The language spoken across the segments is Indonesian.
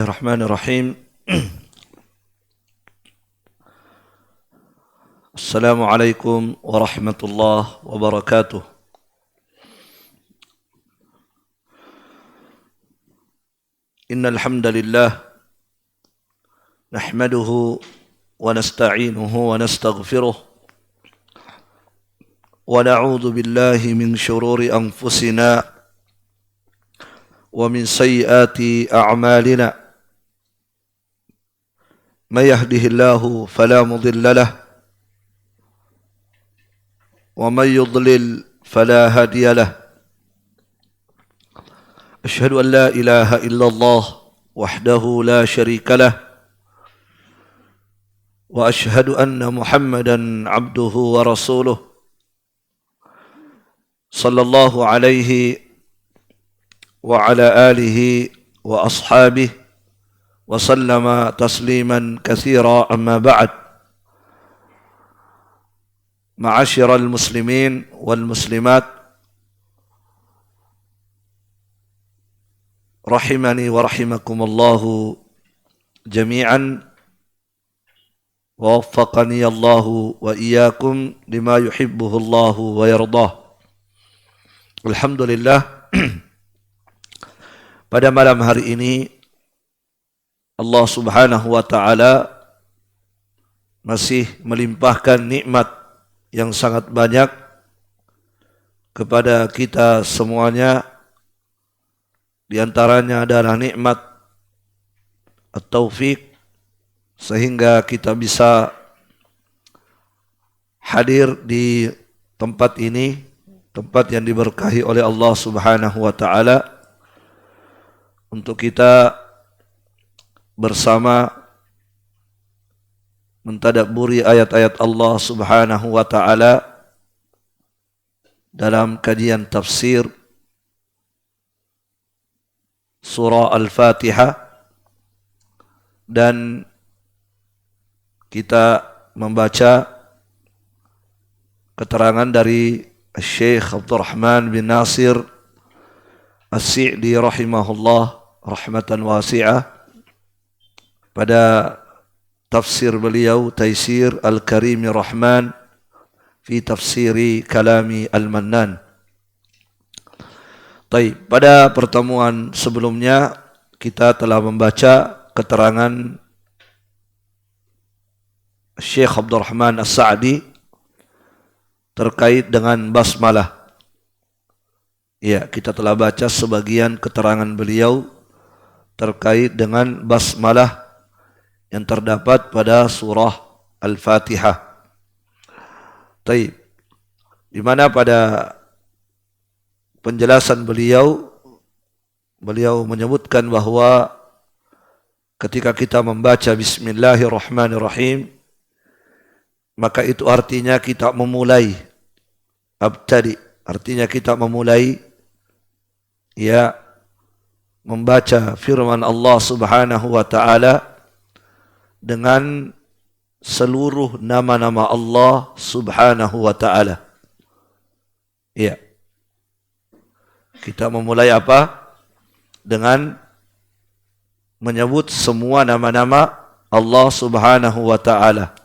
Bismillahirrahmanirrahim. Assalamualaikum warahmatullahi wabarakatuh. Innal hamdalillah nahmaduhu wa nasta'inuhu wa nastaghfiruh wa na'udzu billahi min shururi anfusina wa min sayyiati a'malina. من يهده الله فلا مضل له ومن يضلل فلا هادي له أشهد أن لا إله إلا الله وحده لا شريك له وأشهد أن محمدا عبده ورسوله صلى الله عليه وعلى آله وأصحابه وسلم تسليما كثيرا أما بعد معاشر المسلمين والمسلمات رحمني ورحمكم الله جميعا ووفقني الله وإياكم لما يحبه الله ويرضاه. Alhamdulillah, pada malam hari ini Allah Subhanahu wa ta'ala masih melimpahkan nikmat yang sangat banyak kepada kita semuanya. Di antaranya adalah nikmat at-taufiq, sehingga kita bisa hadir di tempat ini, tempat yang diberkahi oleh Allah Subhanahu wa ta'ala, untuk kita bersama mentadabburi ayat-ayat Allah Subhanahu wa ta'ala dalam kajian tafsir surah Al-Fatihah, dan kita membaca keterangan dari Syekh Abdurrahman bin Nasir As-Sa'di rahimahullah rahmatan wasi'ah pada tafsir beliau Taisir Al-Karimi Rahman fi tafsiri kalami Al-Mannan. Pada pertemuan sebelumnya kita telah membaca keterangan Syekh Abdurrahman As-Sa'di terkait dengan basmalah. Ya, kita telah baca sebagian keterangan beliau terkait dengan basmalah yang terdapat pada surah Al-Fatihah. Di mana pada penjelasan beliau menyebutkan bahwa ketika kita membaca Bismillahirrahmanirrahim, maka itu artinya kita memulai, abtadi, artinya kita memulai, ya, membaca firman Allah Subhanahu wa ta'ala dengan seluruh nama-nama Allah Subhanahu wa ta'ala. Ya. Kita memulai apa? Dengan menyebut semua nama-nama Allah Subhanahu wa ta'ala.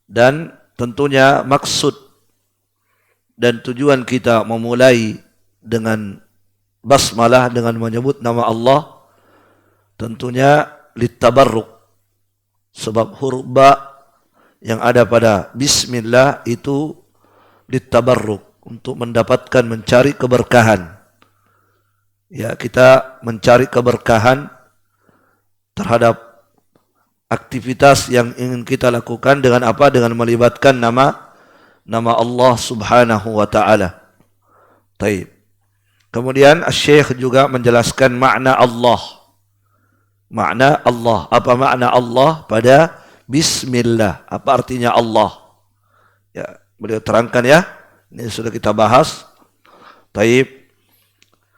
Dan tentunya maksud dan tujuan kita memulai dengan basmalah, dengan menyebut nama Allah, tentunya litabarruk, sebab huruf ba yang ada pada bismillah itu litabarruk, untuk mendapatkan, mencari keberkahan. Ya, kita mencari keberkahan terhadap aktivitas yang ingin kita lakukan dengan apa? Dengan melibatkan nama Allah Subhanahu wa ta'ala. Kemudian Syekh juga menjelaskan makna Allah. Makna Allah. Apa makna Allah pada Bismillah? Apa artinya Allah? Ya, beliau terangkan ya. Ini sudah kita bahas.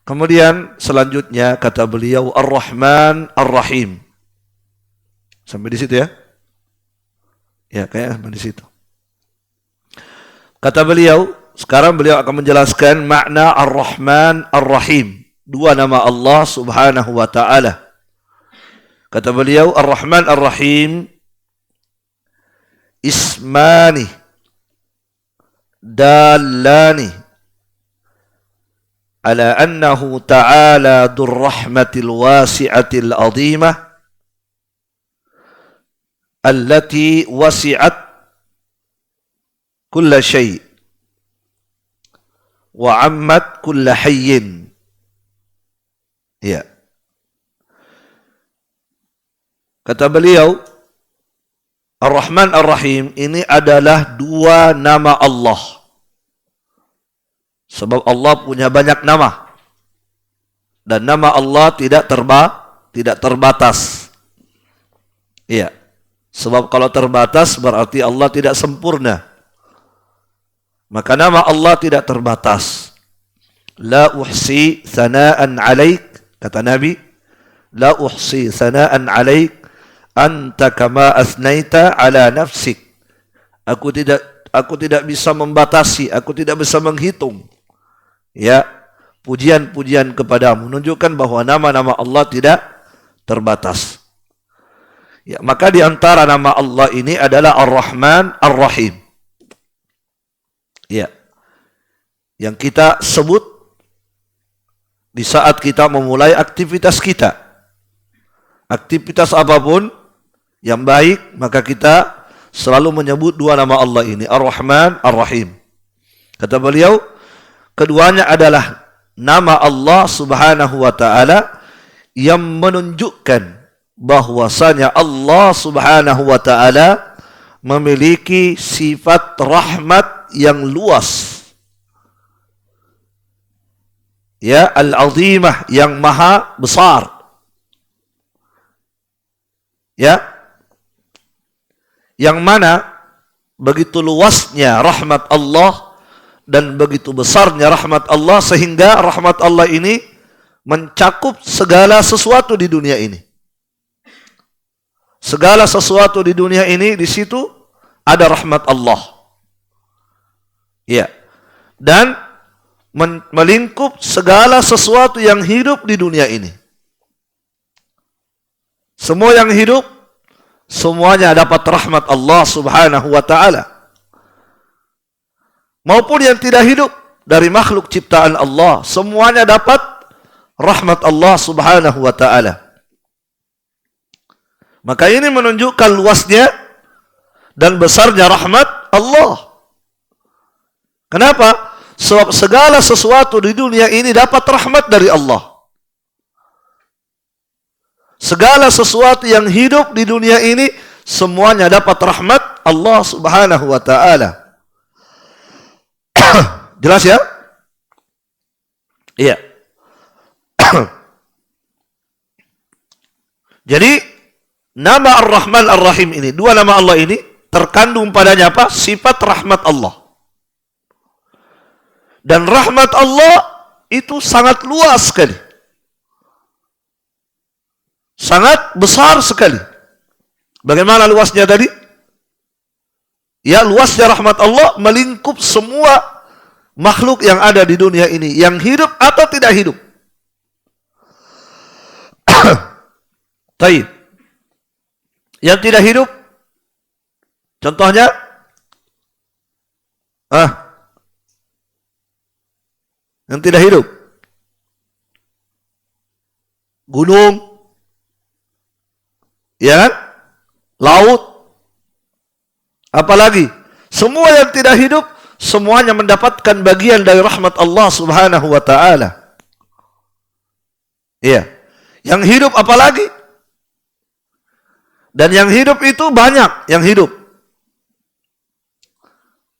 Kemudian selanjutnya kata beliau Ar-Rahman Ar-Rahim. Sampai di situ ya? Ya, kayaknya sampai di situ. Kata beliau, sekarang beliau akan menjelaskan makna Ar-Rahman Ar-Rahim. dua nama Allah Subhanahu wa taala. Kata beliau, Ar-Rahman Ar-Rahim ismani dalani ala annahu ta'ala dzur rahmatil wasi'atil 'azimah allati wasi'at kulla syai' wa 'ammat kulla hayyin. Ya. Kata beliau, Ar-Rahman Ar-Rahim ini adalah dua nama Allah. Sebab Allah punya banyak nama. Dan nama Allah tidak terbatas. Iya. Sebab kalau terbatas berarti Allah tidak sempurna. Maka nama Allah tidak terbatas. La uhsi thana'an alaik, kata Nabi, la uhsi thana'an alaik anta kama asnaita ala nafsik. Aku tidak bisa membatasi, aku tidak bisa menghitung ya pujian-pujian kepadamu, menunjukkan bahwa nama-nama Allah tidak terbatas. Ya, maka di antara nama Allah ini adalah Ar-Rahman Ar-Rahim. Ya. Yang kita sebut di saat kita memulai aktivitas kita. Aktivitas apapun yang baik, maka kita selalu menyebut dua nama Allah ini, Ar-Rahman, Ar-Rahim. Kata beliau, keduanya adalah nama Allah Subhanahu wa taala yang menunjukkan bahwasanya Allah Subhanahu wa taala memiliki sifat rahmat yang luas. Ya, al-azimah, yang maha besar. Ya, yang mana begitu luasnya rahmat Allah dan begitu besarnya rahmat Allah sehingga rahmat Allah ini mencakup segala sesuatu di dunia ini. Segala sesuatu di dunia ini, di situ ada rahmat Allah. Ya. Dan melingkup segala sesuatu yang hidup di dunia ini. Semua yang hidup, semuanya dapat rahmat Allah Subhanahu wa ta'ala. Maupun yang tidak hidup dari makhluk ciptaan Allah, semuanya dapat rahmat Allah Subhanahu wa ta'ala. Maka ini menunjukkan luasnya dan besarnya rahmat Allah. Kenapa? Sebab segala sesuatu di dunia ini dapat rahmat dari Allah. Segala sesuatu yang hidup di dunia ini semuanya dapat rahmat Allah Subhanahu wa ta'ala. Jelas ya? Iya. Jadi nama Ar-Rahman Ar-Rahim ini, dua nama Allah ini terkandung padanya apa? Sifat rahmat Allah. Dan rahmat Allah itu sangat luas sekali. Sangat besar sekali. Bagaimana luasnya tadi? Ya, luasnya rahmat Allah melingkup semua makhluk yang ada di dunia ini, yang hidup atau tidak hidup. Taib. Yang tidak hidup, contohnya, yang tidak hidup, gunung, ya kan? Laut, apalagi semua yang tidak hidup, semuanya mendapatkan bagian dari rahmat Allah Subhanahu wa ta'ala. Iya. Yang hidup apalagi? Dan yang hidup itu banyak yang hidup.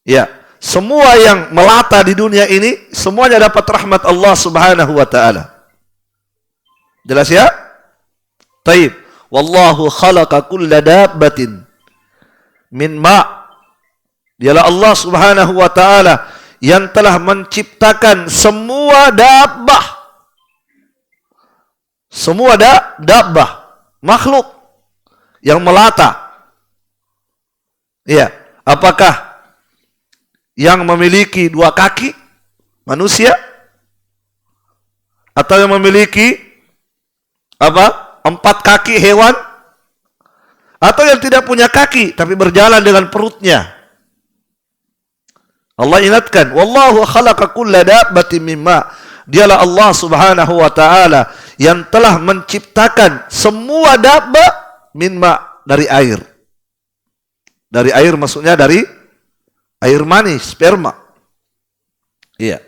Ya, semua yang melata di dunia ini semuanya dapat rahmat Allah Subhanahu wa ta'ala. Jelas ya? Taib. Wallahu khalaqa kulla dabbatin min ma'. Dialah Allah Subhanahu wa ta'ala yang telah menciptakan semua dabbah. Semua dabbah, makhluk yang melata. Iya, apakah yang memiliki dua kaki manusia? Atau yang memiliki apa? 4 kaki hewan, atau yang tidak punya kaki tapi berjalan dengan perutnya. Allah ingatkan, wallahu khalaqa kulla dabbatin mimma. Dialah Allah Subhanahu wa taala yang telah menciptakan semua dabba mimma, dari air. Dari air maksudnya dari air mani, sperma. Iya.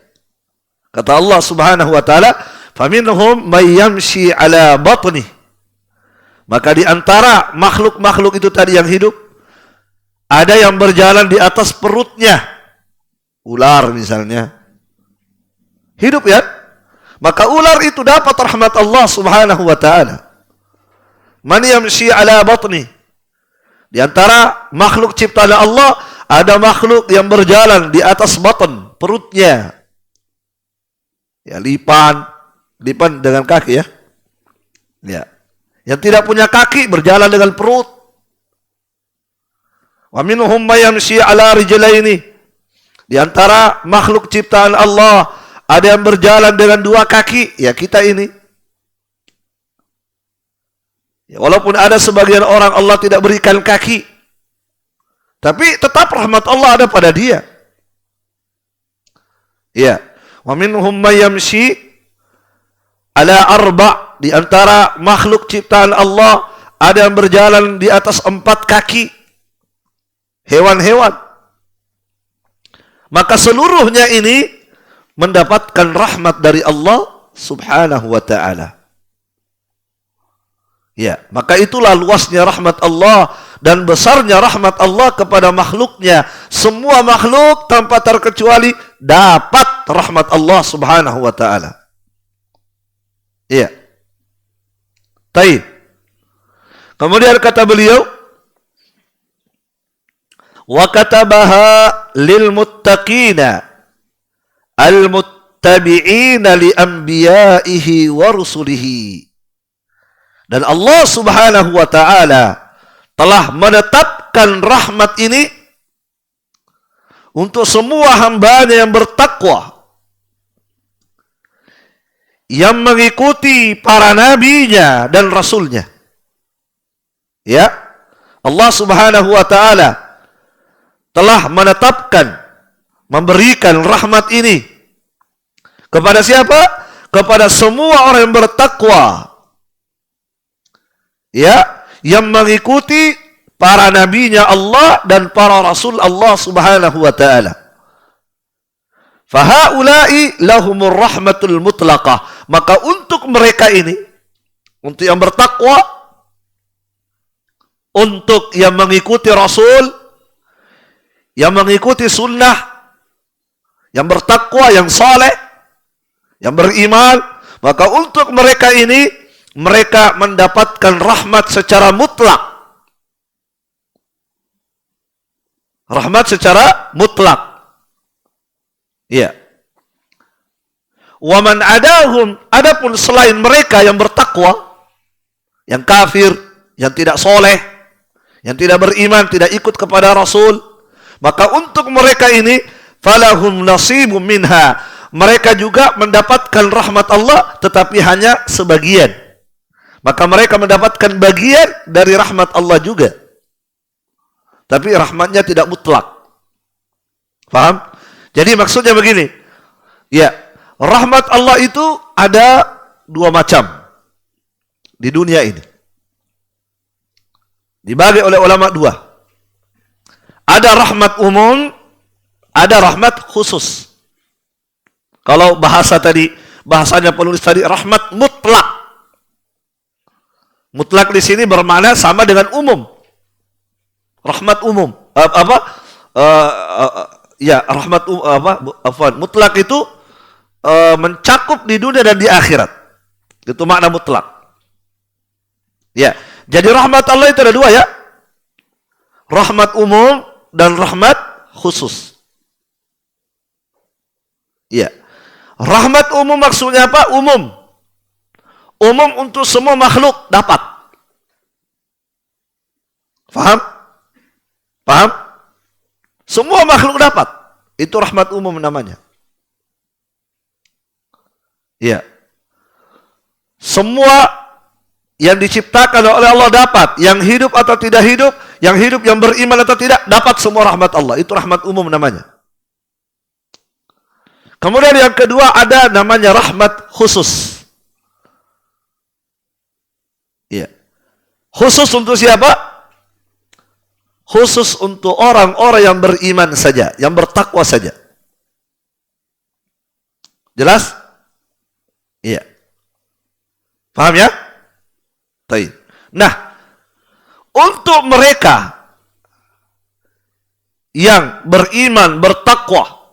Kata Allah Subhanahu wa taala, faminhum may yamshi ala batnih. Maka di antara makhluk-makhluk itu tadi yang hidup, ada yang berjalan di atas perutnya. Ular misalnya. Hidup ya. Maka ular itu dapat rahmat Allah Subhanahu wa taala. Man yamshi ala batni. Di antara makhluk ciptaan Allah, ada makhluk yang berjalan di atas batn, perutnya. Ya, lipan dengan kaki ya. Ya. Yang tidak punya kaki berjalan dengan perut. Wa minhum may yamshi ala rijlaini. Di antara makhluk ciptaan Allah, ada yang berjalan dengan 2 kaki, ya kita ini. Ya, walaupun ada sebagian orang Allah tidak berikan kaki, tapi tetap rahmat Allah ada pada dia. Ya, wa minhum may yamshi ala arba'. Di antara makhluk ciptaan Allah, ada yang berjalan di atas 4 kaki. Hewan-hewan. Maka seluruhnya ini mendapatkan rahmat dari Allah Subhanahu wa ta'ala. Ya, maka itulah luasnya rahmat Allah dan besarnya rahmat Allah kepada makhluknya. Semua makhluk tanpa terkecuali dapat rahmat Allah Subhanahu wa ta'ala. Iya. Taib. Kemudian kata beliau, wa katabaha lil muttaqina al muttabi'ina li anbiya'ihi wa rusulihi. Dan Allah Subhanahu wa taala telah menetapkan rahmat ini untuk semua hamba-Nya yang bertakwa, yang mengikuti para nabinya dan rasulnya. Ya, Allah Subhanahu wa ta'ala telah menetapkan, memberikan rahmat ini kepada siapa? Kepada semua orang yang bertakwa, ya, yang mengikuti para nabinya Allah dan para rasul Allah Subhanahu wa ta'ala. Fahaulai lahumur rahmatul mutlaqah. Maka untuk mereka ini, untuk yang bertakwa, untuk yang mengikuti Rasul, yang mengikuti sunnah, yang bertakwa, yang saleh, yang beriman, maka untuk mereka ini, mereka mendapatkan rahmat secara mutlak. Rahmat secara mutlak. Iya. Wa man adahum, adapun selain mereka yang bertakwa, yang kafir, yang tidak soleh, yang tidak beriman, tidak ikut kepada Rasul, maka untuk mereka ini falahum nasibum minha. Mereka juga mendapatkan rahmat Allah, tetapi hanya sebagian. Maka mereka mendapatkan bagian dari rahmat Allah juga. Tapi rahmatnya tidak mutlak. Paham? Jadi maksudnya begini. Ya, rahmat Allah itu ada 2 macam di dunia ini. Dibagi oleh ulama 2. Ada rahmat umum, ada rahmat khusus. Kalau bahasanya penulis tadi rahmat mutlak. Mutlak di sini bermakna sama dengan umum. Rahmat umum. Rahmat mutlak itu mencakup di dunia dan di akhirat. Itu makna mutlak. Ya, jadi rahmat Allah itu ada 2 ya. Rahmat umum dan rahmat khusus. Ya. Rahmat umum maksudnya apa? Umum. Umum untuk semua makhluk dapat. Faham? Paham? Semua makhluk dapat. Itu rahmat umum namanya. Ya. Semua yang diciptakan oleh Allah dapat, yang hidup atau tidak hidup, yang beriman atau tidak, dapat semua rahmat Allah. Itu rahmat umum namanya. Kemudian yang kedua ada namanya rahmat khusus. Iya. Khusus untuk siapa? Khusus untuk orang-orang yang beriman saja, yang bertakwa saja. Jelas? Iya. Paham ya? Baik. Nah, untuk mereka yang beriman, bertakwa,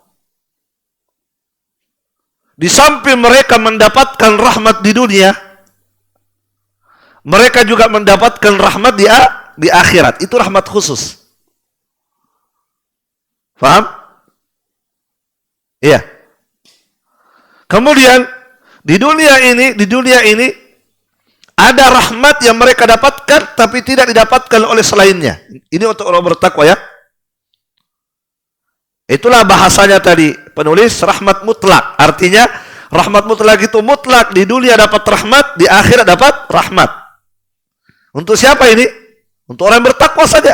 di samping mereka mendapatkan rahmat di dunia, mereka juga mendapatkan rahmat di akhirat. Itu rahmat khusus. Paham? Iya. Kemudian di dunia ini ada rahmat yang mereka dapatkan tapi tidak didapatkan oleh selainnya. Ini untuk orang bertakwa ya. Itulah bahasanya tadi penulis rahmat mutlak. Artinya rahmat mutlak itu mutlak, di dunia dapat rahmat, di akhirat dapat rahmat. Untuk siapa ini? Untuk orang yang bertakwa saja.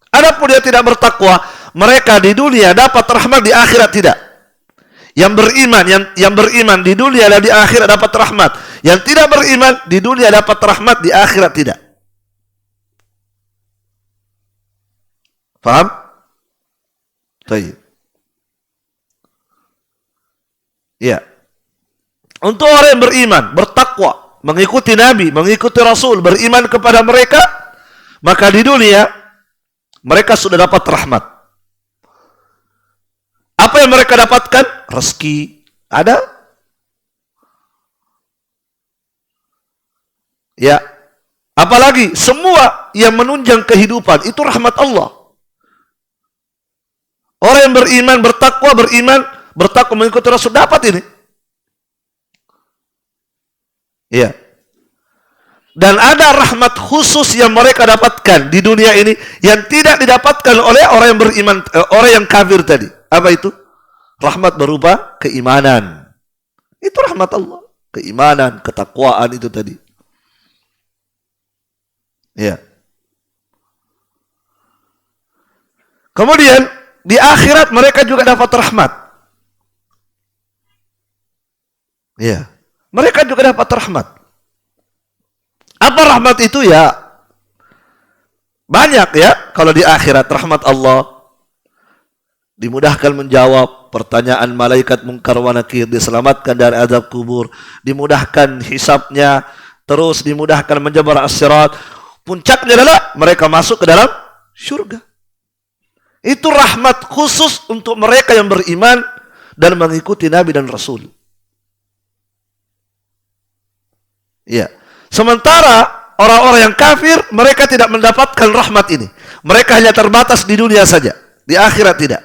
Adapun dia tidak bertakwa, mereka di dunia dapat rahmat, di akhirat tidak. Yang beriman di dunia dan di akhirat dapat rahmat. Yang tidak beriman di dunia dapat rahmat, di akhirat tidak. Paham? Baik. Ya. Untuk orang yang beriman, bertakwa, mengikuti Nabi, mengikuti Rasul, beriman kepada mereka, maka di dunia mereka sudah dapat rahmat. Apa yang mereka dapatkan? Rezeki ada. Ya. Apalagi semua yang menunjang kehidupan itu rahmat Allah. Orang yang beriman, bertakwa mengikuti Rasul dapat ini. Ya. Dan ada rahmat khusus yang mereka dapatkan di dunia ini yang tidak didapatkan oleh orang yang beriman, orang yang kafir tadi. Apa itu? Rahmat berupa keimanan. Itu rahmat Allah. Keimanan, ketakwaan itu tadi. Ya. Kemudian di akhirat mereka juga dapat rahmat. Ya. Mereka juga dapat rahmat. Apa rahmat itu ya? Banyak ya. Kalau di akhirat rahmat Allah, dimudahkan menjawab pertanyaan malaikat munkar wa nakir, diselamatkan dari azab kubur, dimudahkan hisabnya, terus dimudahkan menjabar as-sirat. Puncaknya adalah mereka masuk ke dalam syurga. Itu rahmat khusus untuk mereka yang beriman dan mengikuti Nabi dan Rasul. Ya. Sementara orang-orang yang kafir, mereka tidak mendapatkan rahmat ini. Mereka hanya terbatas di dunia saja, di akhirat tidak.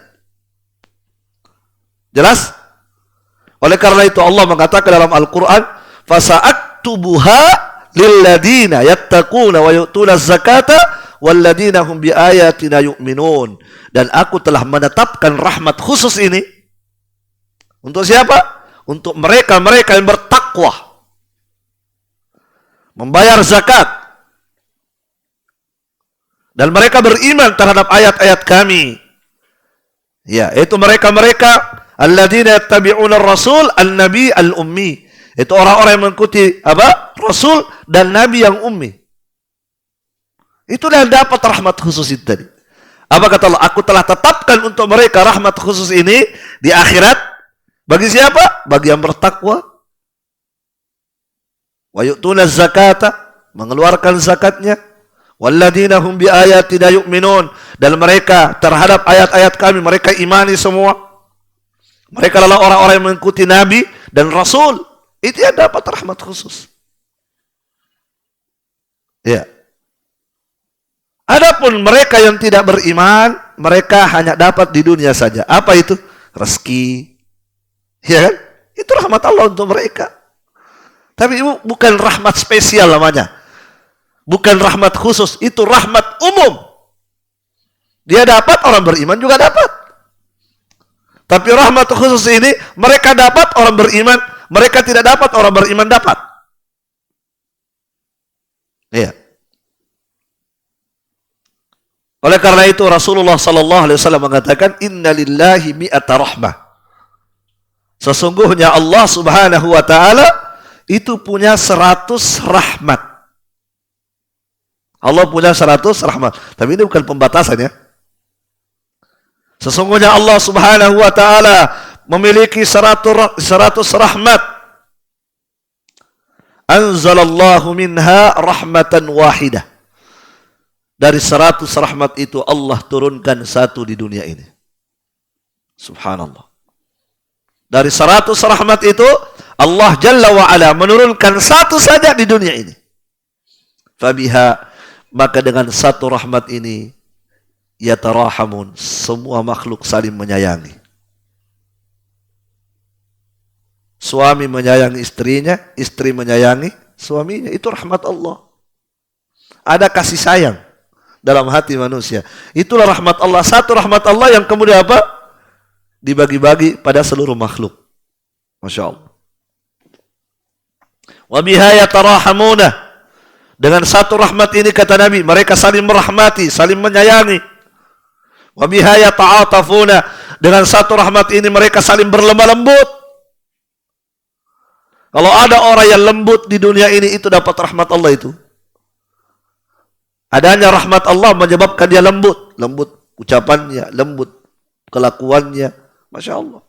Jelas? Oleh karena itu Allah mengatakan dalam Al-Quran, فَسَأَكْتُبُهَا لِلَّذِينَ يَتَّقُونَ وَيُؤْتُونَ الزَّكَاةَ وَالَّذِينَ هُمْ بِآيَاتِنَا يُؤْمِنُونَ. Dan aku telah menetapkan rahmat khusus ini untuk siapa? Untuk mereka-mereka yang bertakwa, membayar zakat, dan mereka beriman terhadap ayat-ayat kami. Ya, itu mereka-mereka alladzina yattabi'una ar-rasul an-nabi al-ummi. Itu orang-orang yang mengikuti apa? Rasul dan nabi yang ummi. Itulah yang dapat rahmat khusus itu tadi. Apa kata Allah? Aku telah tetapkan untuk mereka rahmat khusus ini di akhirat. Bagi siapa? Bagi yang bertakwa. Wa yu'tuna zakata, mengeluarkan zakatnya. Walladzina hum bi ayatina yu'minun, dan mereka terhadap ayat-ayat kami mereka imani semua. Mereka adalah orang-orang yang mengikuti Nabi dan Rasul. Itu yang dapat rahmat khusus. Ya. Adapun mereka yang tidak beriman, mereka hanya dapat di dunia saja. Apa itu? Rezeki. Ya kan? Itu rahmat Allah untuk mereka. Tapi itu bukan rahmat spesial namanya. Bukan rahmat khusus, itu rahmat umum. Dia dapat, orang beriman juga dapat. Tapi rahmat khusus ini, mereka dapat, orang beriman, mereka tidak dapat, orang beriman dapat. Iya. Oleh karena itu Rasulullah sallallahu alaihi wasallam mengatakan innalillahi mi'ata rahmah. Sesungguhnya Allah Subhanahu wa taala itu punya 100 rahmat. Allah punya 100 rahmat. Tapi ini bukan pembatasan ya. Sesungguhnya Allah Subhanahu wa taala memiliki 100 rahmat. Anzalallahu minha rahmatan wahidah. Dari 100 rahmat itu Allah turunkan satu di dunia ini. Subhanallah. Dari 100 rahmat itu Allah Jalla wa'ala menurunkan satu saja di dunia ini. Fabiha, maka dengan satu rahmat ini yatarahamun, semua makhluk saling menyayangi. Suami menyayangi istrinya, istri menyayangi suaminya. Itu rahmat Allah. Ada kasih sayang dalam hati manusia. Itulah rahmat Allah. Satu rahmat Allah yang kemudian apa? Dibagi-bagi pada seluruh makhluk. Masya Allah. Wa biha yatarahamuna. Dengan satu rahmat ini kata Nabi, mereka saling merahmati, saling menyayangi. Wa biha yata'atafuna. Dengan satu rahmat ini mereka saling berlemah lembut. Kalau ada orang yang lembut di dunia ini, itu dapat rahmat Allah itu. Adanya rahmat Allah menyebabkan dia lembut. Lembut ucapannya, lembut kelakuannya. Masya Allah.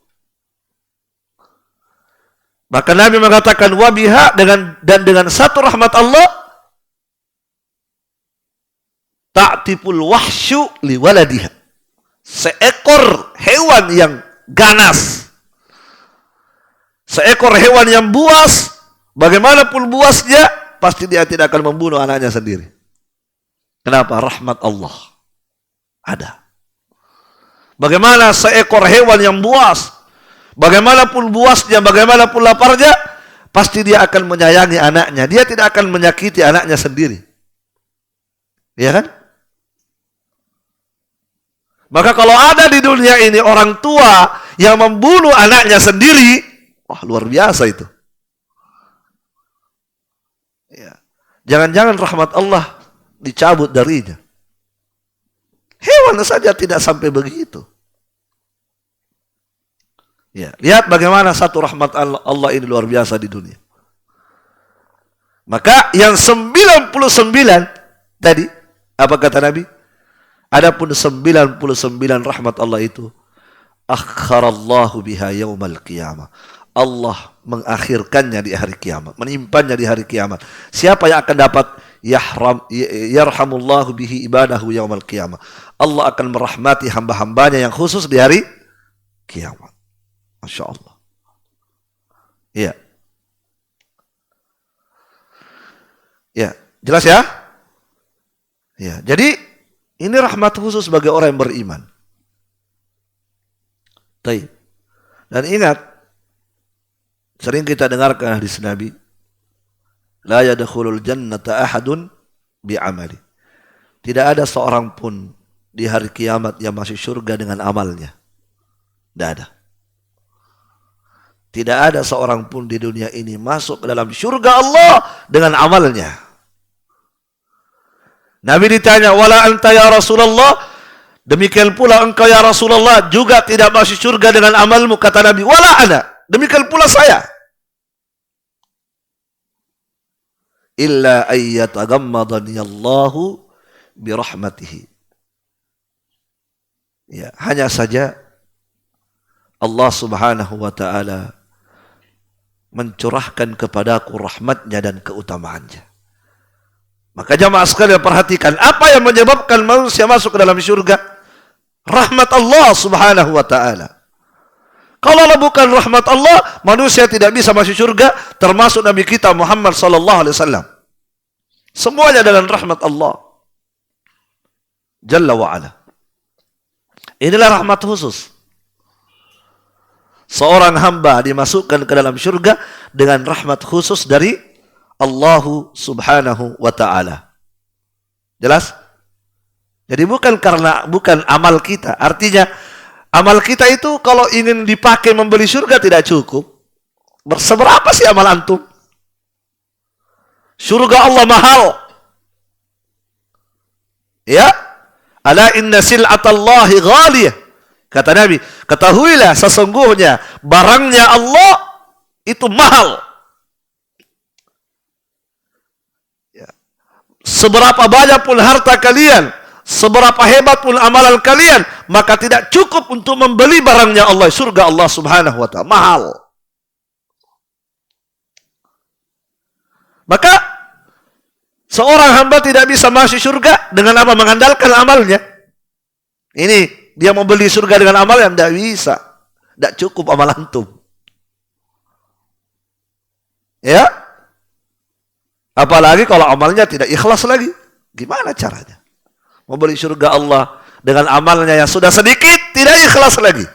Maka Nabi mengatakan, wabiha, dengan satu rahmat Allah, ta'tiful wahsyu liwaladiha. Seekor hewan yang ganas, seekor hewan yang buas, bagaimanapun buasnya, pasti dia tidak akan membunuh anaknya sendiri. Kenapa? Rahmat Allah ada. Bagaimana seekor hewan yang buas, bagaimanapun buasnya, bagaimanapun laparnya, pasti dia akan menyayangi anaknya. Dia tidak akan menyakiti anaknya sendiri. Ya kan? Maka kalau ada di dunia ini orang tua yang membunuh anaknya sendiri, wah luar biasa itu. Ya. Jangan-jangan rahmat Allah dicabut darinya. Hewan saja tidak sampai begitu. Ya, lihat bagaimana satu rahmat Allah ini luar biasa di dunia. Maka yang 99 tadi, apa kata Nabi? Adapun 99 rahmat Allah itu, akharallahu biha yaumal qiyamah. Allah mengakhirkannya di hari kiamat, menyimpannya di hari kiamat. Siapa yang akan dapat? Yarhamullahu bihi ibadahu yaumal qiyamah. Allah akan merahmati hamba-hambanya yang khusus di hari kiamat. Masya Allah. Iya. Ya, jelas ya? Ya, jadi ini rahmat khusus bagi orang yang beriman. Taib. Dan ingat, sering kita dengarkan hadis Nabi, la yadkhulul jannata ahadun bi'amali. Tidak ada seorang pun di hari kiamat yang masuk surga dengan amalnya. Tidak ada. Tidak ada seorang pun di dunia ini masuk ke dalam surga Allah dengan amalnya. Nabi ditanya, wala anta ya Rasulullah, demikian pula engkau ya Rasulullah juga tidak masuk surga dengan amalmu. Kata Nabi, wala ana, demikian pula saya. Illa ayyatagammadani Allahu birahmatihi. Ya, hanya saja Allah Subhanahu wa taala mencurahkan kepadaku rahmatnya dan keutamaannya. Maka jamaah sekalian perhatikan, apa yang menyebabkan manusia masuk ke dalam surga? Rahmat Allah Subhanahu wa taala. Kalau bukan rahmat Allah, manusia tidak bisa masuk surga, termasuk Nabi kita Muhammad sallallahu alaihi wasallam. Semuanya dengan rahmat Allah Jalla wa ala. Inilah rahmat khusus. Seorang hamba dimasukkan ke dalam surga dengan rahmat khusus dari Allah Subhanahu wa taala. Jelas? Jadi bukan amal kita. Artinya amal kita itu kalau ingin dipakai membeli surga tidak cukup. Seberapa sih amal antum? Surga Allah mahal. Ya, ala inna sil'atallahi ghaliyah. Kata Nabi, ketahuilah sesungguhnya barangnya Allah itu mahal. Ya. Seberapa banyak pun harta kalian, seberapa hebat pun amalan kalian, maka tidak cukup untuk membeli barangnya Allah, surga Allah Subhanahu wa ta'ala. Mahal. Maka seorang hamba tidak bisa masuk surga dengan apa? Mengandalkan amalnya. Ini dia mau beli surga dengan amal yang tidak bisa. Tidak cukup amal antum. Ya. Apalagi kalau amalnya tidak ikhlas lagi. Gimana caranya? Mau beli surga Allah dengan amalnya yang sudah sedikit, tidak ikhlas lagi.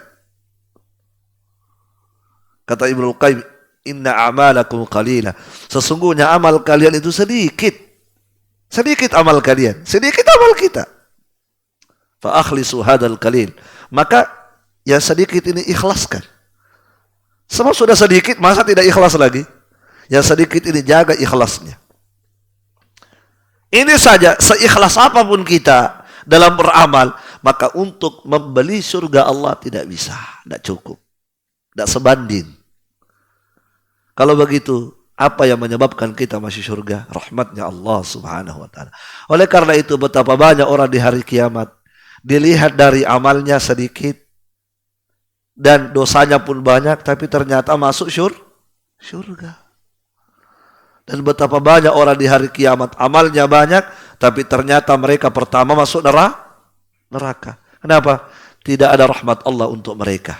Kata Ibnu Qayyim, inna amalakum qalila. Sesungguhnya amal kalian itu sedikit. Sedikit amal kalian, sedikit amal kita. Fa akhlisu hadzal qalil. Maka yang sedikit ini ikhlaskan. Sebab sudah sedikit, masa tidak ikhlas lagi? Yang sedikit ini jaga ikhlasnya. Ini saja, seikhlas apapun kita dalam beramal, maka untuk membeli surga Allah tidak bisa, tidak cukup, tidak sebanding. Kalau begitu, apa yang menyebabkan kita masuk surga? Rahmatnya Allah Subhanahu wa ta'ala. Oleh karena itu, betapa banyak orang di hari kiamat dilihat dari amalnya sedikit dan dosanya pun banyak, tapi ternyata masuk surga. Dan betapa banyak orang di hari kiamat amalnya banyak, tapi ternyata mereka pertama masuk neraka. Kenapa? Tidak ada rahmat Allah untuk mereka.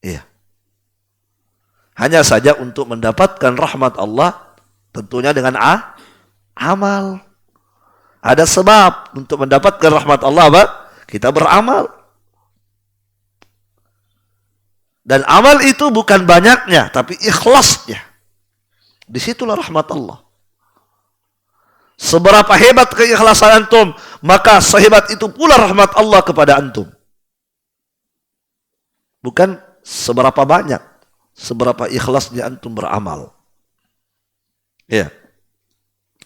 Iya. Hanya saja untuk mendapatkan rahmat Allah, tentunya dengan amal. Ada sebab untuk mendapatkan rahmat Allah, apa? Kita beramal. Dan amal itu bukan banyaknya, tapi ikhlasnya. Disitulah rahmat Allah. Seberapa hebat keikhlasan antum, maka sehebat itu pula rahmat Allah kepada antum. Bukan seberapa banyak, seberapa ikhlasnya antum beramal. Ya.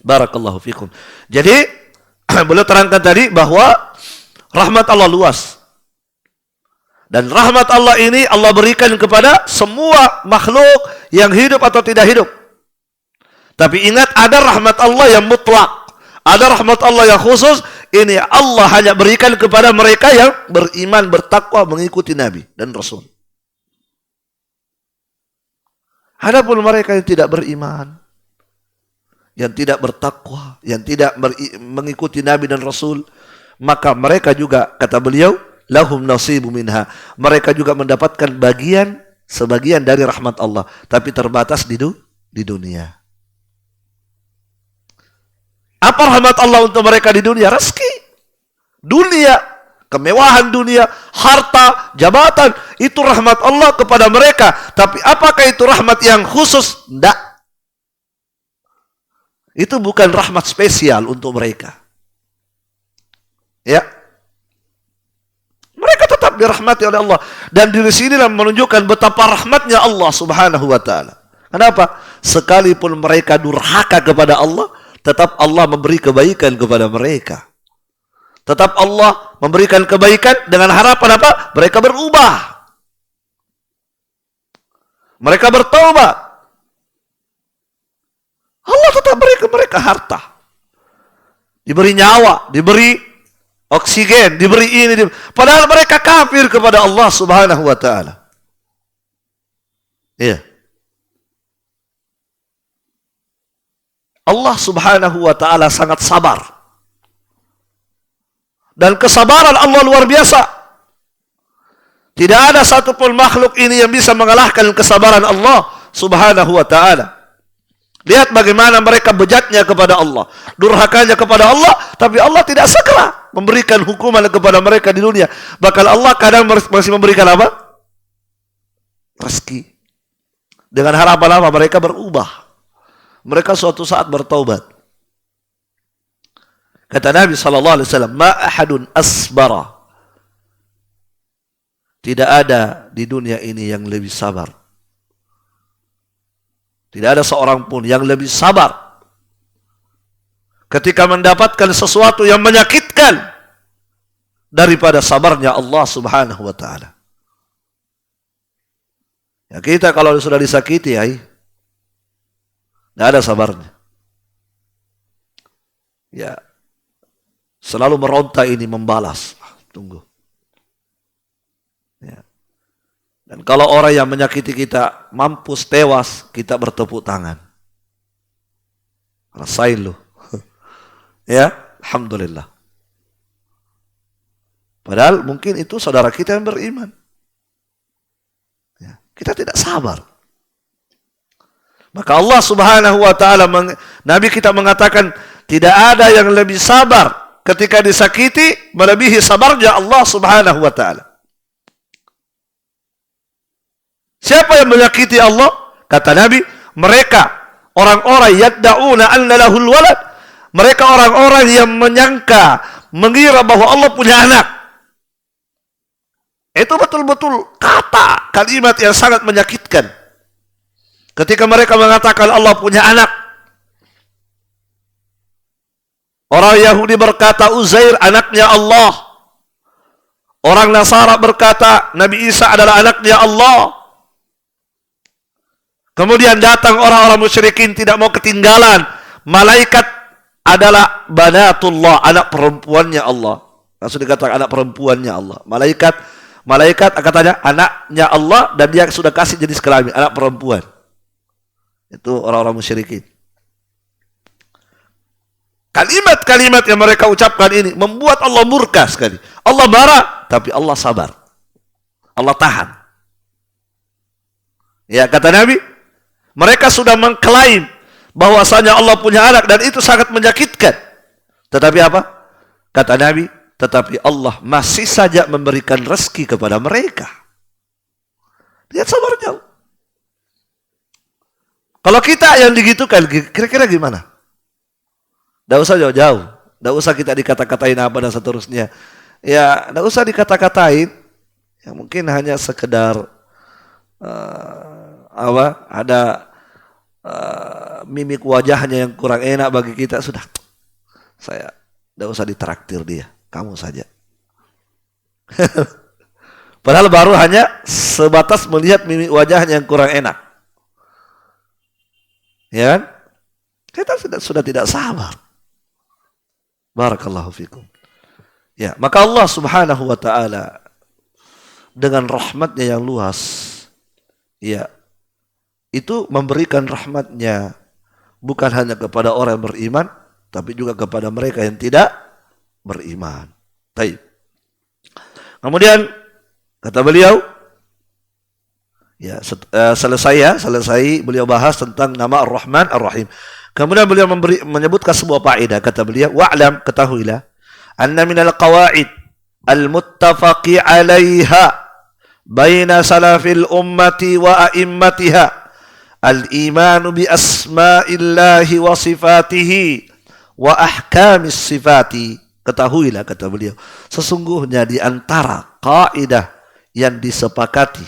Barakallahu fikum. Jadi, beliau terangkan tadi bahwa rahmat Allah luas. Dan rahmat Allah ini Allah berikan kepada semua makhluk yang hidup atau tidak hidup. Tapi ingat, ada rahmat Allah yang mutlak. Ada rahmat Allah yang khusus. Ini Allah hanya berikan kepada mereka yang beriman, bertakwa, mengikuti Nabi dan Rasul. Adapun mereka yang tidak beriman, yang tidak bertakwa, yang tidak mengikuti Nabi dan Rasul, maka mereka juga, kata beliau, lahum nasibu minha. Mereka juga mendapatkan sebagian dari rahmat Allah, tapi terbatas di dunia. Apa rahmat Allah untuk mereka di dunia? Rezeki dunia, kemewahan dunia, harta, jabatan, itu rahmat Allah kepada mereka. Tapi apakah itu rahmat yang khusus? Tidak. Itu bukan rahmat spesial untuk mereka. Ya. Mereka tetap dirahmati oleh Allah. Dan di sinilah menunjukkan betapa rahmatnya Allah Subhanahu wa ta'ala. Kenapa? Sekalipun mereka durhaka kepada Allah, tetap Allah memberi kebaikan kepada mereka. Tetap Allah memberikan kebaikan dengan harapan apa? Mereka berubah. Mereka bertaubat. Allah tetap beri ke mereka harta. Diberi nyawa, diberi oksigen, diberi ini. Padahal mereka kafir kepada Allah Subhanahu wa ta'ala. Iya. Allah Subhanahu wa ta'ala sangat sabar. Dan kesabaran Allah luar biasa. Tidak ada satupun makhluk ini yang bisa mengalahkan kesabaran Allah Subhanahu wa ta'ala. Lihat bagaimana mereka bejatnya kepada Allah, durhakanya kepada Allah, tapi Allah tidak segera memberikan hukuman kepada mereka di dunia. Bahkan Allah kadang masih memberikan apa? Rezeki. Dengan harapan apa? Mereka berubah. Mereka suatu saat bertaubat. Kata Nabi sallallahu alaihi wasallam, "Ma ahadun asbara." Tidak ada di dunia ini yang lebih sabar. Tidak ada seorang pun yang lebih sabar ketika mendapatkan sesuatu yang menyakitkan daripada sabarnya Allah Subhanahu wa taala. Ya, kita kalau sudah disakiti, tidak ada sabarnya. Ya, selalu meronta ini membalas. Tunggu. Ya. Dan kalau orang yang menyakiti kita mampus tewas, kita bertepuk tangan. Rasain lu. Ya, alhamdulillah. Padahal mungkin itu saudara kita yang beriman. Ya, kita tidak sabar. Maka Allah Subhanahu wa taala, Nabi kita mengatakan tidak ada yang lebih sabar ketika disakiti melebihi sabarnya Allah Subhanahu wa taala. Siapa yang menyakiti Allah? Kata Nabi, mereka orang-orang yad'una anna lahul walad. Mereka orang-orang yang menyangka, mengira bahwa Allah punya anak. Itu betul-betul kata, kalimat yang sangat menyakitkan. Ketika mereka mengatakan Allah punya anak. Orang Yahudi berkata Uzair anaknya Allah. Orang Nasara berkata Nabi Isa adalah anaknya Allah. Kemudian datang orang-orang musyrikin tidak mau ketinggalan. Malaikat adalah banatullah, anak perempuannya Allah. Langsung dikatakan anak perempuannya Allah. Malaikat katanya anaknya Allah dan dia sudah kasih jenis kelamin, anak perempuan. Itu orang-orang musyrikin. Kalimat-kalimat yang mereka ucapkan ini membuat Allah murka sekali. Allah marah, tapi Allah sabar. Allah tahan. Ya, kata Nabi, mereka sudah mengklaim bahwasanya Allah punya anak dan itu sangat menyakitkan. Tetapi apa? Kata Nabi, tetapi Allah masih saja memberikan rezeki kepada mereka. Lihat sabarnya. Kalau kita yang digitukan, kira-kira gimana? Tidak usah jauh-jauh. Tidak usah kita dikata-katain apa dan seterusnya. Ya, tidak usah dikata-katain. Ya, mungkin hanya sekedar ada mimik wajahnya yang kurang enak bagi kita, sudah. Saya tidak usah ditraktir dia. Kamu saja. Padahal baru hanya sebatas melihat mimik wajahnya yang kurang enak. Ya kan? Kita sudah tidak sabar. Barakallahu fikum. Ya, maka Allah Subhanahu wa taala dengan rahmatnya yang luas, ya, itu memberikan rahmatnya bukan hanya kepada orang yang beriman, tapi juga kepada mereka yang tidak beriman. Baik. Kemudian kata beliau, ya, selesai beliau bahas tentang nama Ar-Rahman Ar-Rahim. Kemudian beliau menyebutkan sebuah faedah. Kata beliau, wa'lam, ketahuilah, anna minal qawaid al-muttafaqi 'alaiha baina salafil ummati wa a'immatiha al-imanu bi asma'illahi wa sifatihi wa ahkamis sifati. Ketahuilah, kata beliau, sesungguhnya di antara kaidah yang disepakati,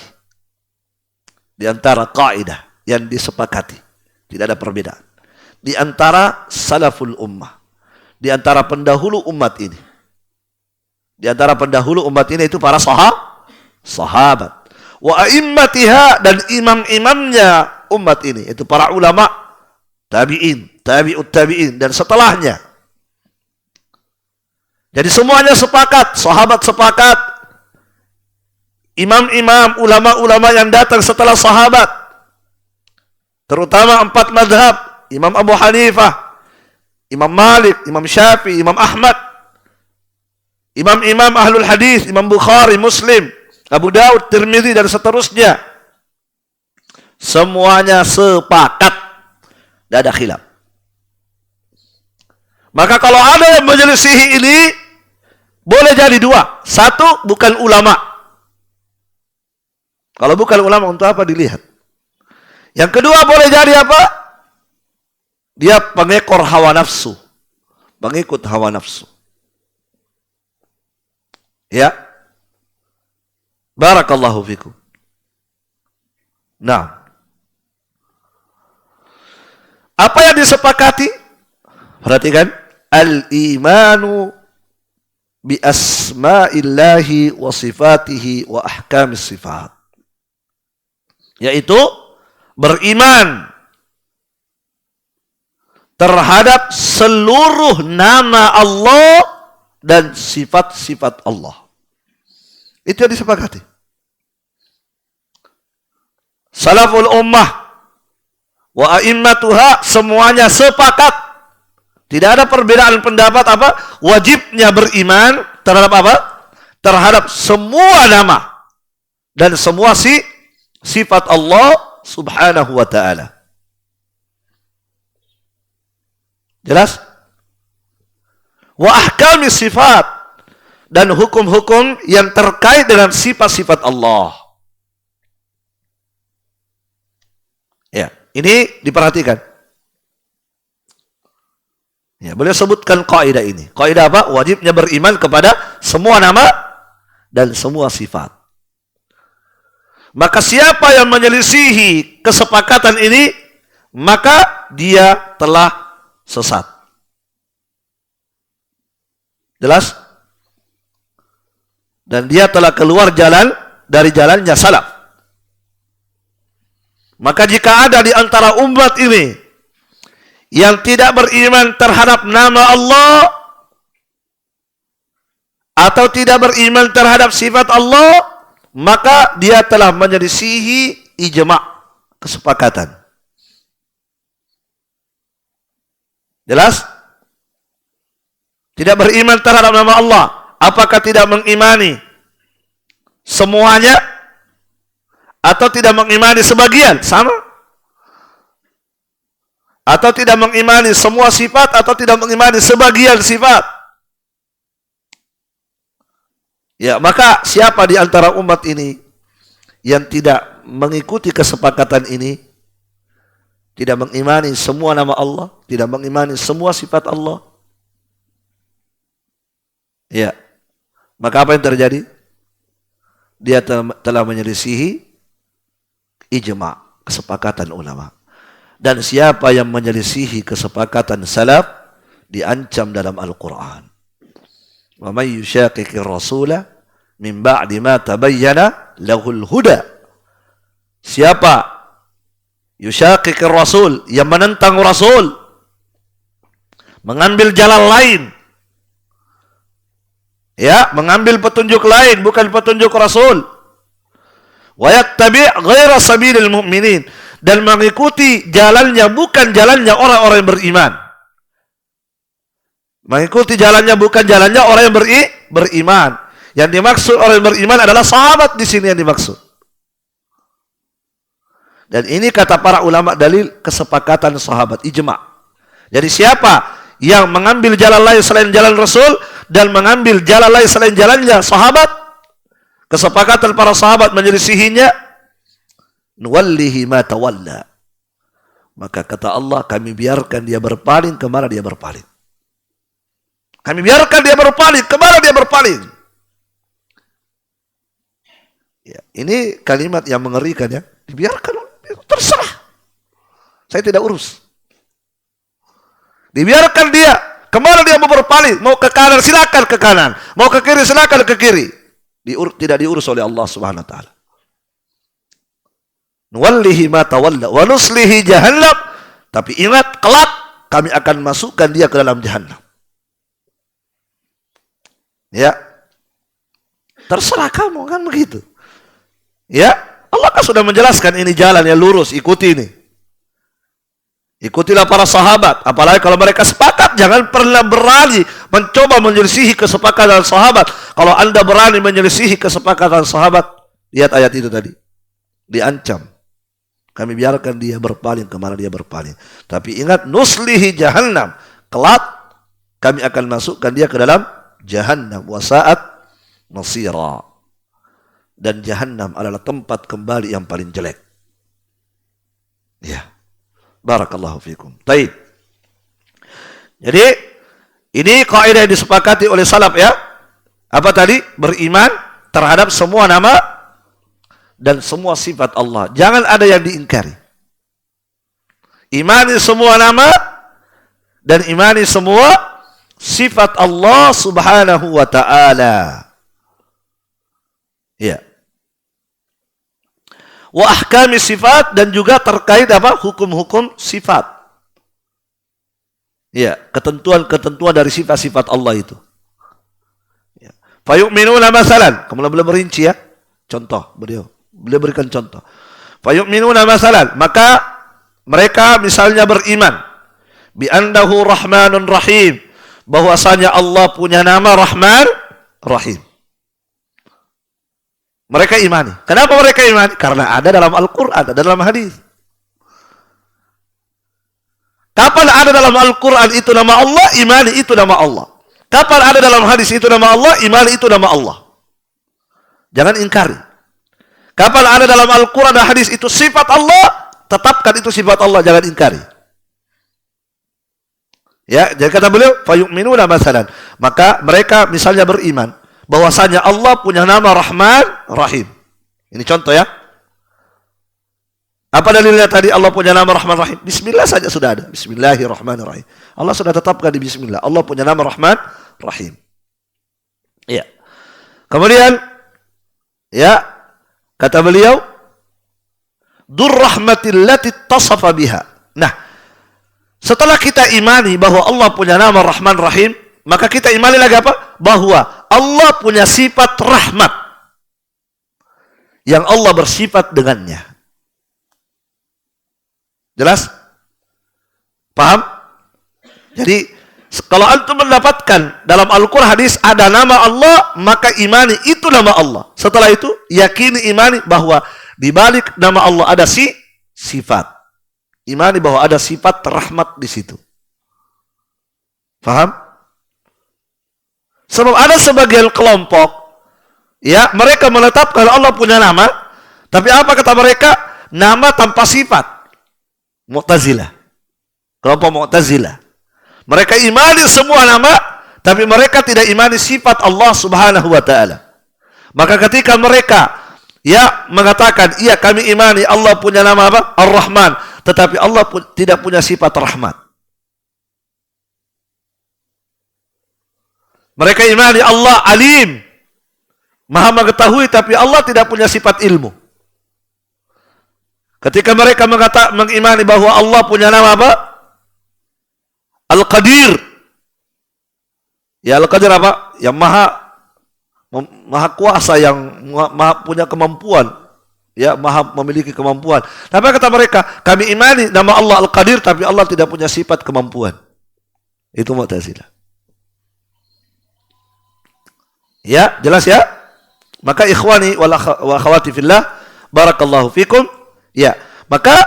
tidak ada perbedaan di antara salaful ummah, di antara pendahulu umat ini. Di antara pendahulu umat ini itu para sahabat. Wa a'immatiha, dan imam-imamnya umat ini, itu para ulama, tabi'in, tabi'ut tabi'in, dan setelahnya. Jadi semuanya sepakat, sahabat sepakat, imam-imam, ulama-ulama yang datang setelah sahabat, terutama 4 mazhab, Imam Abu Hanifah, Imam Malik, Imam Syafi'i, Imam Ahmad, imam-imam ahlul hadis, Imam Bukhari, Muslim, Abu Daud, Tirmidzi, dan seterusnya. Semuanya sepakat, tidak ada khilaf. Maka kalau ada yang menyelisihi ini, boleh jadi dua. Satu, bukan ulama. Kalau bukan ulama, untuk apa dilihat? Yang kedua, boleh jadi apa? Dia pengekor hawa nafsu, pengikut hawa nafsu. Ya. Barakallahu fikum. Nah, apa yang disepakati? Perhatikan, al-imanu bi asma'illahi wa sifatihi wa ahkamis sifat. Yaitu beriman terhadap seluruh nama Allah dan sifat-sifat Allah. Itu yang disepakati. Salaful ummah wa a'immatuha semuanya sepakat. Tidak ada perbedaan pendapat apa? Wajibnya beriman terhadap apa? Terhadap semua nama dan semua sifat Allah Subhanahu wa ta'ala. Jelas? Wa ahkami sifat, dan hukum-hukum yang terkait dengan sifat-sifat Allah. Ya, ini diperhatikan. Ya, beliau sebutkan kaidah ini. Kaidah apa? Wajibnya beriman kepada semua nama dan semua sifat. Maka siapa yang menyelisihi kesepakatan ini, maka dia telah sesat. Jelas? Dan dia telah keluar jalan dari jalannya salaf. Maka jika ada di antara umat ini yang tidak beriman terhadap nama Allah atau tidak beriman terhadap sifat Allah, maka dia telah menyelisihi ijma', kesepakatan. Jelas? Tidak beriman terhadap nama Allah. Apakah tidak mengimani semuanya? Atau tidak mengimani sebagian? Sama. Atau tidak mengimani semua sifat? Atau tidak mengimani sebagian sifat? Ya, maka siapa di antara umat ini yang tidak mengikuti kesepakatan ini, tidak mengimani semua nama Allah, tidak mengimani semua sifat Allah, ya, maka apa yang terjadi? Dia telah menyelisihi ijma', kesepakatan ulama. Dan siapa yang menyelisihi kesepakatan salaf, diancam dalam Al-Quran. Wa may yushaqiqir rasula min ba'di ma tabayyana lahul huda. Siapa yushaqiqir rasul, yang menentang rasul, mengambil jalan lain, ya, mengambil petunjuk lain bukan petunjuk rasul, wa yattabi' ghaira sabilil mu'minin, dan mengikuti jalannya bukan jalannya orang-orang yang beriman. Mengikuti jalannya bukan jalannya orang yang beriman. Yang dimaksud orang yang beriman adalah sahabat di sini yang dimaksud. Dan ini kata para ulama dalil kesepakatan sahabat, ijma'. Jadi siapa yang mengambil jalan lain selain jalan Rasul dan mengambil jalan lain selain jalannya sahabat, kesepakatan para sahabat menyelisihinya, nuwallihi ma tawalla. Maka kata Allah, kami biarkan dia berpaling kemana dia berpaling. Kami biarkan dia berpaling kemana dia berpaling. Ya, ini kalimat yang mengerikan ya. Dibiarkan, terserah. Saya tidak urus. Dibiarkan dia. Kemana dia mau berpaling? Mau ke kanan, silakan ke kanan. Mau ke kiri, silakan ke kiri. Tidak diurus oleh Allah Subhanahu wa ta'ala. Nuwallihi ma tawalla wa nuslihi jahannam. Tapi ingat, kelak kami akan masukkan dia ke dalam jahannam. Ya. Terserah kamu, kan begitu. Ya. Allah kan sudah menjelaskan ini jalan yang lurus, ikuti ini. Ikutilah para sahabat. Apalagi kalau mereka sepakat, jangan pernah berani mencoba menyelisihi kesepakatan sahabat. Kalau Anda berani menyelisihi kesepakatan sahabat, lihat ayat itu tadi. Diancam. Kami biarkan dia berpaling kemana dia berpaling. Tapi ingat, nuslihi jahannam. Kelak kami akan masukkan dia ke dalam jahannam. Wasa'at masira. Dan jahannam adalah tempat kembali yang paling jelek. Ya. Barakallahu fikum. Taib. Jadi ini kaidah yang disepakati oleh salaf ya. Apa tadi? Beriman terhadap semua nama dan semua sifat Allah. Jangan ada yang diingkari. Imani semua nama dan imani semua sifat Allah Subhanahu wa taala. Ya. Wa ahkami sifat, dan juga terkait apa? Hukum-hukum sifat. Ya, ketentuan-ketentuan dari sifat-sifat Allah itu. Ya. Fayu'minuna masalan, kemudian beliau merinci ya. Contoh beliau berikan contoh. Fayu'minuna masalan, maka mereka misalnya beriman bi annahu rahmanun rahim, bahwasanya Allah punya nama Rahman Rahim. Mereka imani. Kenapa mereka imani? Karena ada dalam Al-Quran, ada dalam hadis. Kapan ada dalam Al-Quran itu nama Allah, imani itu nama Allah. Kapan ada dalam hadis itu nama Allah, imani itu nama Allah. Jangan ingkari. Kapan ada dalam Al-Quran dan hadis itu sifat Allah, tetapkan itu sifat Allah, jangan ingkari. Ya, jadi kata beliau, fayu'minuna masalan. Maka mereka misalnya beriman bahwasanya Allah punya nama Rahman Rahim. Ini contoh ya. Apa dalilnya tadi Allah punya nama Rahman Rahim? Bismillah saja sudah ada. Bismillahirrahmanirrahim. Allah sudah tetapkan di bismillah. Allah punya nama Rahman Rahim. Ya. Kemudian ya, kata beliau, Dzur rahmatil lati tasafa biha. Nah, setelah kita imani bahwa Allah punya nama Rahman Rahim, maka kita imani lagi apa? Bahwa Allah punya sifat rahmat yang Allah bersifat dengannya. Jelas? Paham? Jadi kalau antum mendapatkan dalam Al-Quran hadis ada nama Allah, maka imani itu nama Allah. Setelah itu yakini imani bahwa di balik nama Allah ada sifat. Imani bahwa ada sifat rahmat di situ. Paham? Sebab ada sebagian kelompok, ya, mereka menetapkan Allah punya nama, tapi apa kata mereka? Nama tanpa sifat. Mu'tazilah. Kelompok Mu'tazilah. Mereka imani semua nama, tapi mereka tidak imani sifat Allah Subhanahu wa taala. Maka ketika mereka ya mengatakan, iya kami imani Allah punya nama apa? Ar-Rahman, tetapi Allah tidak punya sifat rahmat. Mereka imani Allah alim, maha mengetahui, tapi Allah tidak punya sifat ilmu. Ketika mereka mengimani bahwa Allah punya nama apa? Al-Qadir. Ya, Al-Qadir apa? Yang maha kuasa, yang maha punya kemampuan. Ya, maha memiliki kemampuan. Tapi kata mereka, kami imani nama Allah Al-Qadir, tapi Allah tidak punya sifat kemampuan. Itu Mu'tazilah. Ya, jelas ya? Maka ikhwani wa akhwati fillah, barakallahu fikum. Ya, maka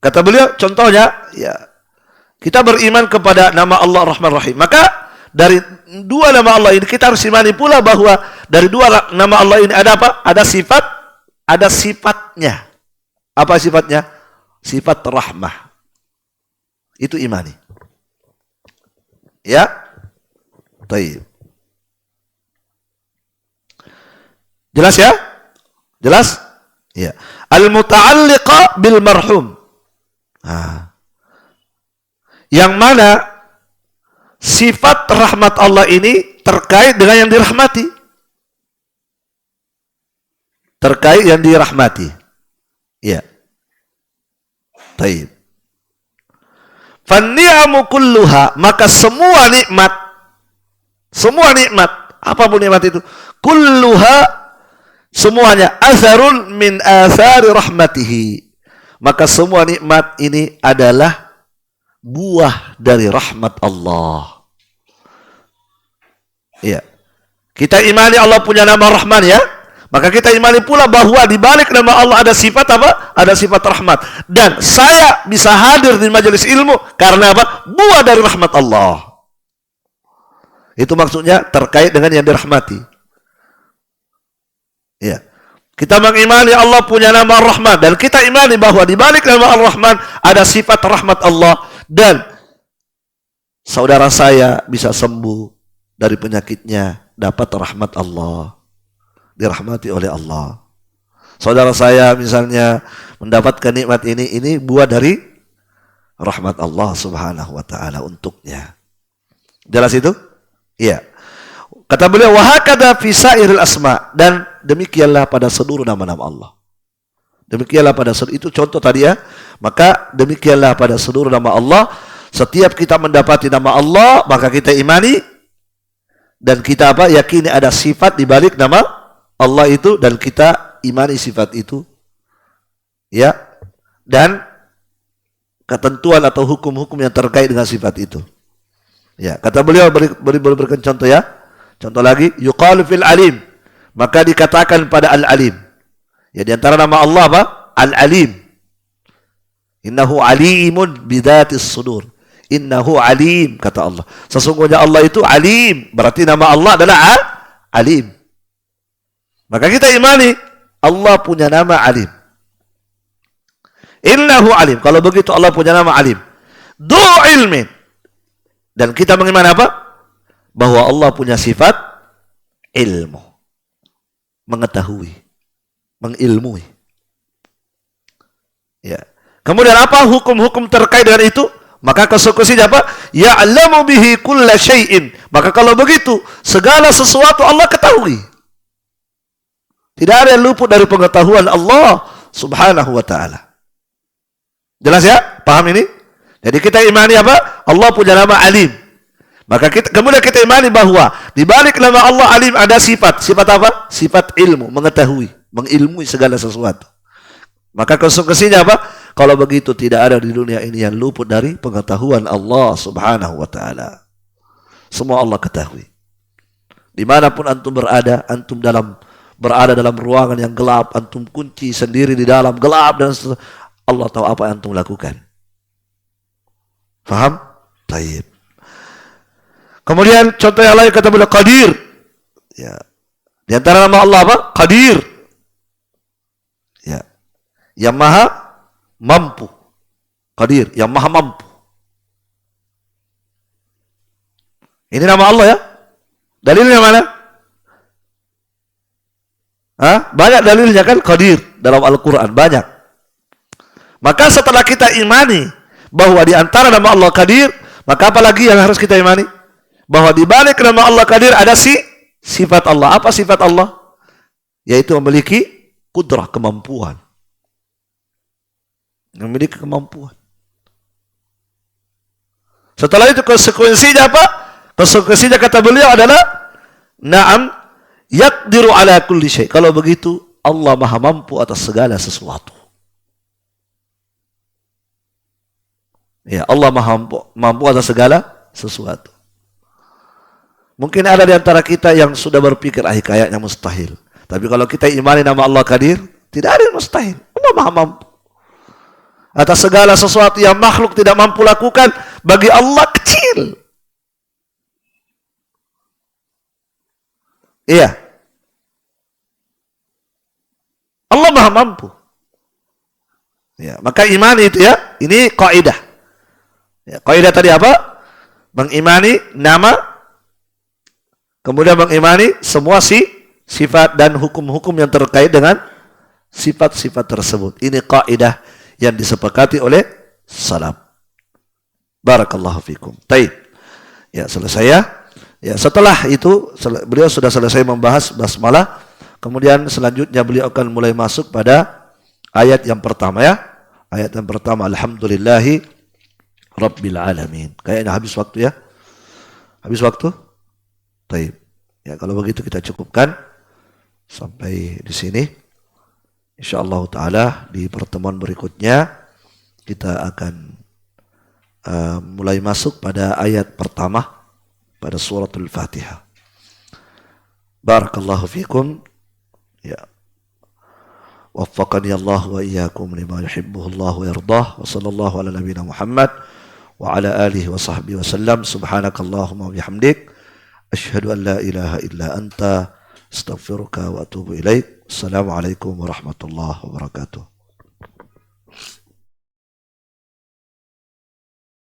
kata beliau contohnya, ya, kita beriman kepada nama Allah Rahman Rahim. Maka dari dua nama Allah ini kita harus imani pula bahwa dari dua nama Allah ini ada apa? Ada sifat, ada sifatnya. Apa sifatnya? Sifat rahmah. Itu imani. Ya? Baik. Jelas ya? Jelas? Ya. Al-muta'alliqa bil marhum. Yang mana sifat rahmat Allah ini terkait dengan yang dirahmati. Terkait yang dirahmati. Ya. Baik. Fan-ni'amu kulluha, maka semua nikmat, apapun nikmat itu, kulluha, semuanya atharun min athari rahmatihi, maka semua nikmat ini adalah buah dari rahmat Allah. Ya. Kita imani Allah punya nama Rahman ya. Maka kita imani pula bahwa di balik nama Allah ada sifat apa? Ada sifat rahmat. Dan saya bisa hadir di majelis ilmu karena apa? Buah dari rahmat Allah. Itu maksudnya terkait dengan yang dirahmati. Ya. Kita mengimani Allah punya nama Ar-Rahman, dan kita imani bahwa di balik nama Ar-Rahman ada sifat rahmat Allah, dan saudara saya bisa sembuh dari penyakitnya, dapat rahmat Allah, dirahmati oleh Allah. Saudara saya misalnya mendapatkan nikmat ini buah dari rahmat Allah Subhanahu wa taala untuknya. Jelas itu? Iya. Kata beliau, wa hakadha fi sairil asma, dan demikianlah pada seluruh nama-nama Allah. Demikianlah pada seluruh, itu contoh tadi ya. Maka demikianlah pada seluruh nama Allah. Setiap kita mendapati nama Allah, maka kita imani dan kita yakini ada sifat di balik nama Allah itu, dan kita imani sifat itu. Ya. Dan ketentuan atau hukum-hukum yang terkait dengan sifat itu. Ya, kata beliau berikan contoh ya. Contoh lagi, yuqalu fil alim, maka dikatakan pada al-alim. Ya, di antara nama Allah apa? Al-alim. Innahu alimun bidzatis sudur. Innahu alim, kata Allah. Sesungguhnya Allah itu alim, berarti nama Allah adalah alim. Maka kita imani Allah punya nama alim. Innahu alim. Kalau begitu Allah punya nama alim. Du ilmin. Dan kita mengimani apa? Bahwa Allah punya sifat ilmu. Mengetahui. Mengilmui. Ya. Kemudian apa hukum-hukum terkait dengan itu? Maka konsekuensinya apa? Ya'lamu bihi kulla syai'in. Maka kalau begitu, segala sesuatu Allah ketahui. Tidak ada yang luput dari pengetahuan Allah Subhanahu wa ta'ala. Jelas ya? Paham ini? Jadi kita imani apa? Allah punya nama alim. Maka kemudian kita imani bahwa di balik nama Allah alim ada sifat. Sifat apa? Sifat ilmu, mengetahui, mengilmui segala sesuatu. Maka konsekuensinya apa? Kalau begitu tidak ada di dunia ini yang luput dari pengetahuan Allah Subhanahu wa ta'ala. Semua Allah ketahui. Dimanapun antum berada, antum berada dalam ruangan yang gelap, antum kunci sendiri di dalam gelap, dan Allah tahu apa yang antum lakukan. Faham? Taib. Kemudian contoh yang lain kata beliau Qadir. Ya. Di antara nama Allah apa? Qadir. Ya. Yang maha mampu. Qadir, yang maha mampu. Ini nama Allah ya. Dalilnya mana? Banyak dalilnya kan Qadir dalam Al-Quran, banyak. Maka setelah kita imani bahwa di antara nama Allah Qadir, maka apa lagi yang harus kita imani? Bahwa di balik nama Allah Qadir ada sifat Allah. Apa sifat Allah? Yaitu memiliki kudrah, kemampuan. Memiliki kemampuan. Setelah itu konsekuensinya apa? Konsekuensinya kata beliau adalah na'am yaqdiru ala kulli syai'. Kalau begitu Allah maha mampu atas segala sesuatu. Ya, Allah mampu atas segala sesuatu. Mungkin ada di antara kita yang sudah berpikir kayaknya mustahil. Tapi kalau kita imani nama Allah Qadir, tidak ada yang mustahil. Allah maha mampu atas segala sesuatu yang makhluk tidak mampu lakukan, bagi Allah kecil. Iya. Allah maha mampu. Ya, maka iman itu ya, ini kaidah. Ya, kaidah tadi apa? Mengimani nama, kemudian mengimani semua sifat dan hukum-hukum yang terkait dengan sifat-sifat tersebut. Ini kaidah yang disepakati oleh salaf. Barakallahu fikum. Taib. Ya, selesai ya. Ya, setelah itu beliau sudah selesai membahas basmalah. Kemudian selanjutnya beliau akan mulai masuk pada ayat yang pertama ya. Ayat yang pertama, alhamdulillahi rabbil alamin. Kayaknya habis waktu ya. Habis waktu? Taib. Ya, kalau begitu kita cukupkan sampai di sini. Insyaallah taala di pertemuan berikutnya kita akan mulai masuk pada ayat pertama pada suratul Fatihah. Barakallahu fikum. Ya. Waffaqani Allah wa iyyakum lima yuhibbuhu Allah wa yardah. Wa sallallahu ala nabiyyina Muhammad wa ala alihi wa sahbihi wa sallam. Subhanakallahumma wa bihamdik asyhadu an la ilaha illa anta astaghfiruka wa atubu ilaik. Assalamualaikum warahmatullahi wabarakatuh.